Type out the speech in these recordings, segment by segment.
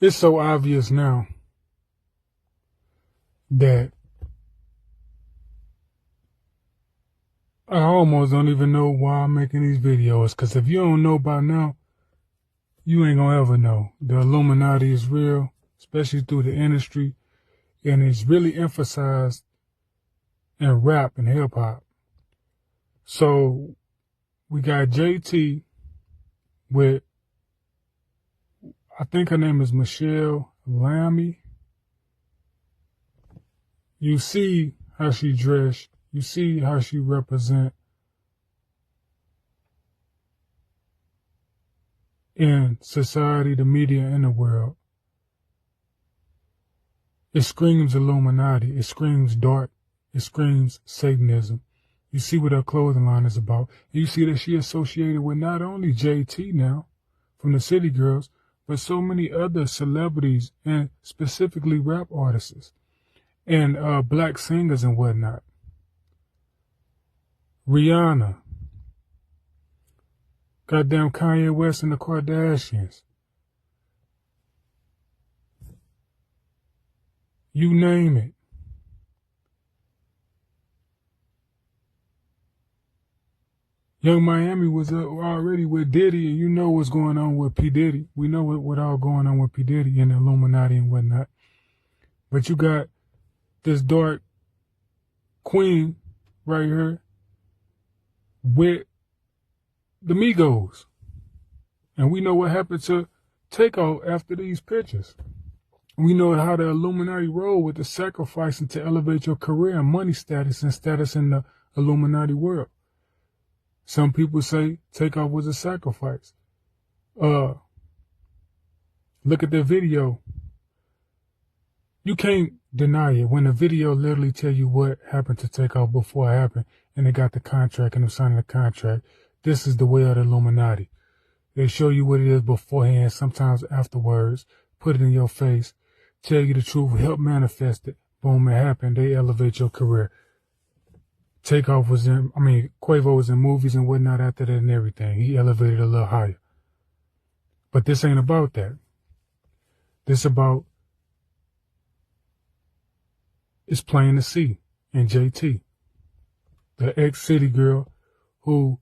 It's so obvious now that I almost don't even know why I'm making these videos. Because if you don't know by now, you ain't gonna ever know. The Illuminati is real, especially through the industry. And it's really emphasized in rap and hip hop. So we got JT with, I think her name is Michelle Lammy. You see how she dressed. You see how she represent in society, the media, and the world. It screams Illuminati. It screams dark. It screams Satanism. You see what her clothing line is about. You see that she associated with not only JT now from the City Girls, but so many other celebrities and specifically rap artists and black singers and whatnot. Rihanna. Goddamn Kanye West and the Kardashians. You name it. Young Miami was already with Diddy, and you know what's going on with P. Diddy. We know what all going on with P. Diddy and the Illuminati and whatnot. But you got this dark queen right here with the Migos. And we know what happened to TAKEOFF after these pictures. We know how the Illuminati roll with the sacrificing to elevate your career and money status and status in the Illuminati world. Some people say TAKEOFF was a sacrifice. Look at the video. You can't deny it when the video literally tell you what happened to TAKEOFF before it happened, and they got the contract and they're signing the contract. This is the way of the Illuminati. They show you what it is beforehand, sometimes afterwards, put it in your face, tell you the truth, help manifest it. Boom, it happened. They elevate your career. TAKEOFF was Quavo was in movies and whatnot after that and everything. He elevated a little higher. But this ain't about that. This about, it's plain to see in JT, the ex-City girl who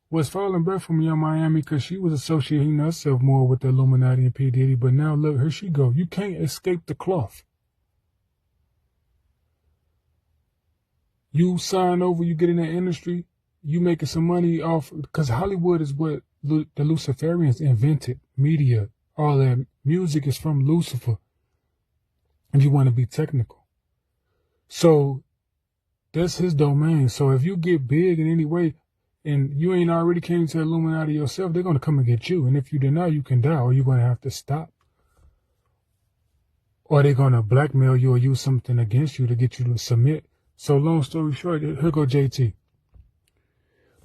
was falling back from Young Miami because she was associating herself more with the Illuminati and P. Diddy. But now look, here she go. You can't escape the cloth. You sign over, you get in that industry, you making some money off, because Hollywood is what the Luciferians invented, media, all that music is from Lucifer, if you want to be technical. So that's his domain. So if you get big in any way, and you ain't already came to Illuminati yourself, they're going to come and get you. And if you deny, you can die, or you're going to have to stop. Or they're going to blackmail you or use something against you to get you to submit. So long story short, here go JT.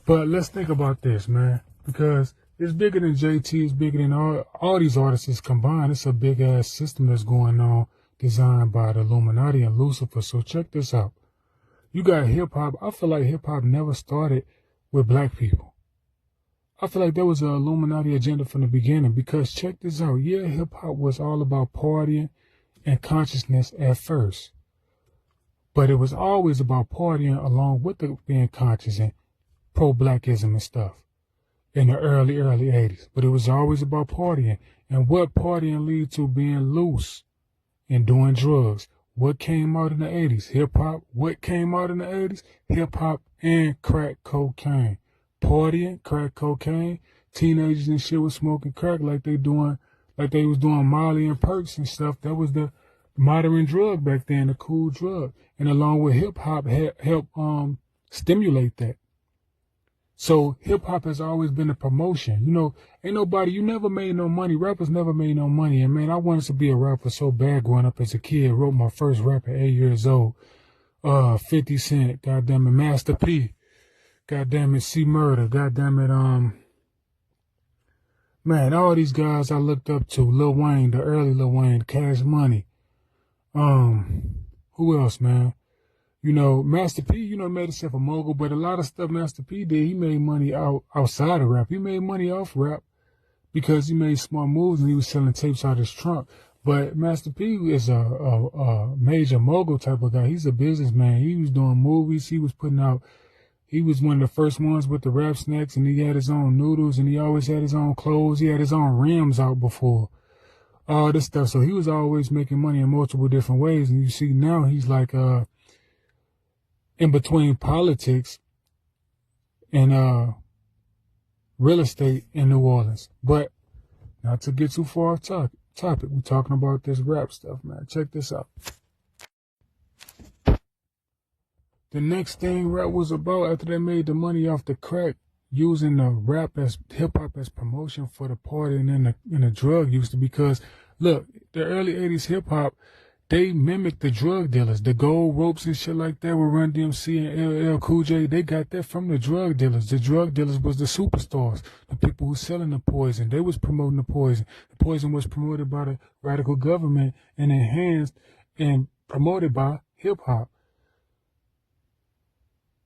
But let's think about this, man, because it's bigger than JT. It's bigger than all these artists combined. It's a big-ass system that's going on, designed by the Illuminati and Lucifer. So check this out. You got hip-hop. I feel like hip-hop never started with black people. I feel like there was an Illuminati agenda from the beginning, because check this out. Yeah, hip-hop was all about partying and consciousness at first. But it was always about partying along with the being conscious and pro-blackism and stuff in the early 80s. But it was always about partying. And what partying lead to? Being loose and doing drugs. What came out in the 80s? Hip-hop. What came out in the 80s? Hip-hop and crack cocaine. Partying, crack cocaine. Teenagers and shit was smoking crack like they was doing Molly and Perks and stuff. That was the modern drug back then, the cool drug. And along with hip-hop helped stimulate that. So hip-hop has always been a promotion. You know, you never made no money. Rappers never made no money. And man, I wanted to be a rapper so bad growing up as a kid. Wrote my first rap at 8 years old. 50 Cent, goddamn it, Master P. Goddamn it, C Murder. Goddamn it, man, all these guys I looked up to. Lil Wayne, the early Lil Wayne, Cash Money. Who else, man? You know, Master P, made himself a mogul, but a lot of stuff Master P did, he made money outside of rap. He made money off rap, because he made smart moves and he was selling tapes out his trunk. But Master P is a major mogul type of guy. He's a businessman. He was doing movies. He was putting out. He was one of the first ones with the rap snacks, and he had his own noodles, and he always had his own clothes. He had his own rims out before all this stuff. So he was always making money in multiple different ways. And you see now he's like in between politics and real estate in New Orleans. But not to get too far off topic, we're talking about this rap stuff, man. Check this out. The next thing rap was about after they made the money off the crack, using the rap as hip hop as promotion for the party and the drug use, because look, the early 80s hip hop, they mimicked the drug dealers, the gold ropes and shit like that with Run DMC and LL Cool J. They got that from the drug dealers. The drug dealers was the superstars, the people who selling the poison. They was promoting the poison. The poison was promoted by the radical government and enhanced and promoted by hip hop.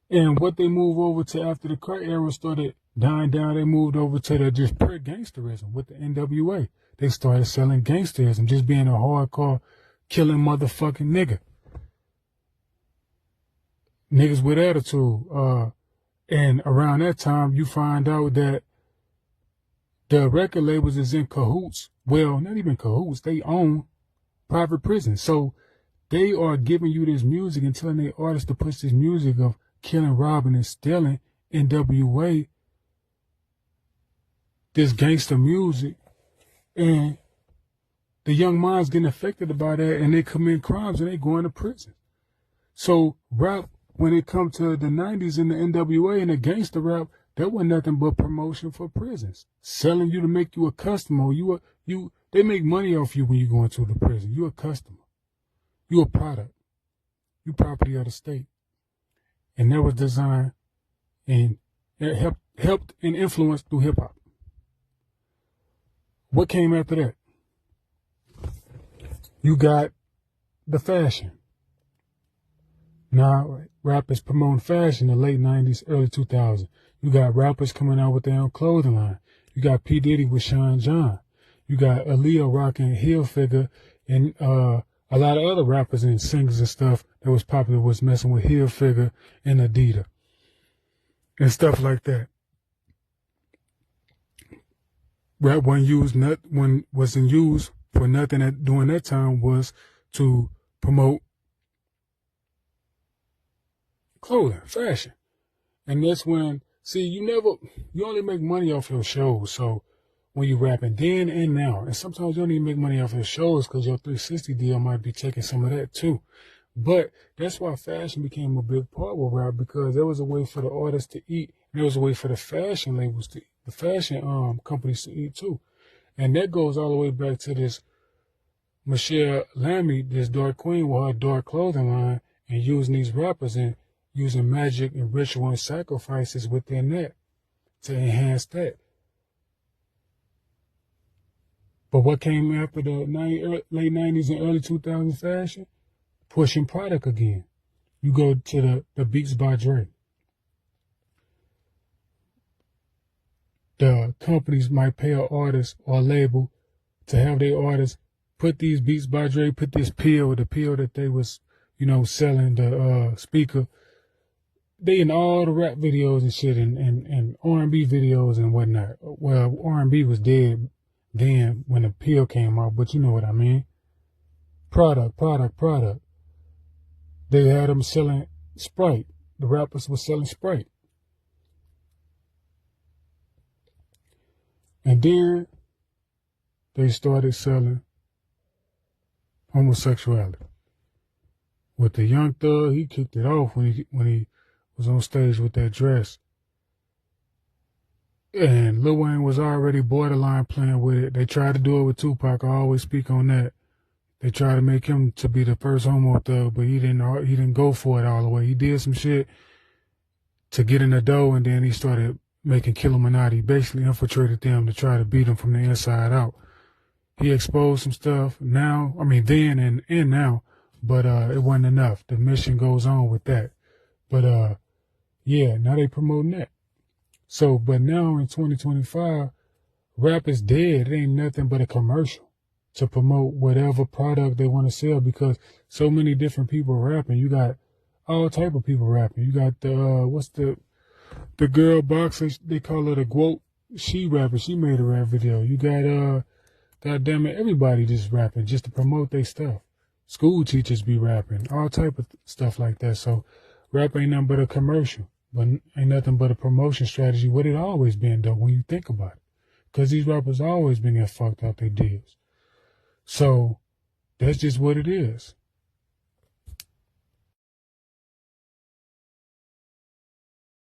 And what they moved over to after the crack era started dying down, they moved over to the just pure gangsterism with the NWA. They started selling gangsterism, just being a hardcore killing motherfucking nigga. Niggas with attitude. And around that time, you find out that the record labels is in cahoots. Well, not even cahoots. They own private prisons. So they are giving you this music and telling their artists to push this music of killing, robbing, and stealing NWA, this gangster music, and the young minds getting affected by that, and they commit crimes and they going to prison. So rap, when it comes to the 90s and the NWA and the gangster rap, that wasn't nothing but promotion for prisons, selling you to make you a customer. They make money off you when you go into the prison. You a customer. You a product. You property of the state. And that was designed and it helped and influenced through hip hop. What came after that? You got the fashion. Now, rappers promoting fashion in the late 90s, early 2000s. You got rappers coming out with their own clothing line. You got P. Diddy with Sean John. You got Aaliyah rocking Hilfiger, and a lot of other rappers and singers and stuff that was popular was messing with Hilfiger and Adidas and stuff like that. Rap wasn't used for nothing during that time was to promote clothing, fashion. And that's when, see, you only make money off your shows. So when you rapping then and now, and sometimes you don't even make money off your shows because your 360 deal might be taking some of that too. But that's why fashion became a big part with rap, because there was a way for the artists to eat, and there was a way for the fashion labels to, the fashion companies to eat too. And that goes all the way back to this Michelle Lamy, this dark queen with her dark clothing line, and using these rappers and using magic and ritual and sacrifices within that to enhance that. But what came after the late 90s and early 2000s fashion? Pushing product again. You go to the Beats by Dre. The companies might pay an artist or a label to have their artists put these Beats by Dre, put this pill, the pill that they was, selling, the speaker. They in all the rap videos and shit and R&B videos and whatnot. Well, R&B was dead then when the pill came out, but you know what I mean. Product. They had them selling Sprite. The rappers were selling Sprite. And then they started selling homosexuality. With the Young Thug, he kicked it off when he was on stage with that dress. And Lil Wayne was already borderline playing with it. They tried to do it with Tupac. I always speak on that. They tried to make him to be the first homo thug, but he didn't go for it all the way. He did some shit to get in the dough, and then he started making illuminati. Basically infiltrated them to try to beat them from the inside out. He exposed some stuff then and now, but it wasn't enough. The mission goes on with that. But now they promoting that. So, but now in 2025, Rap is dead. It ain't nothing but a commercial to promote whatever product they want to sell, because so many different people rapping. You got all type of people rapping. You got the what's the girl boxer, they call her the GWOAT. She rapping. She made a rap video. You got goddamn it, everybody just rapping just to promote their stuff. School teachers be rapping, all type of stuff like that. So rap ain't nothing but a commercial, but ain't nothing but a promotion strategy. What it always been though, when you think about it, because these rappers always been getting fucked out their deals. So that's just what it is.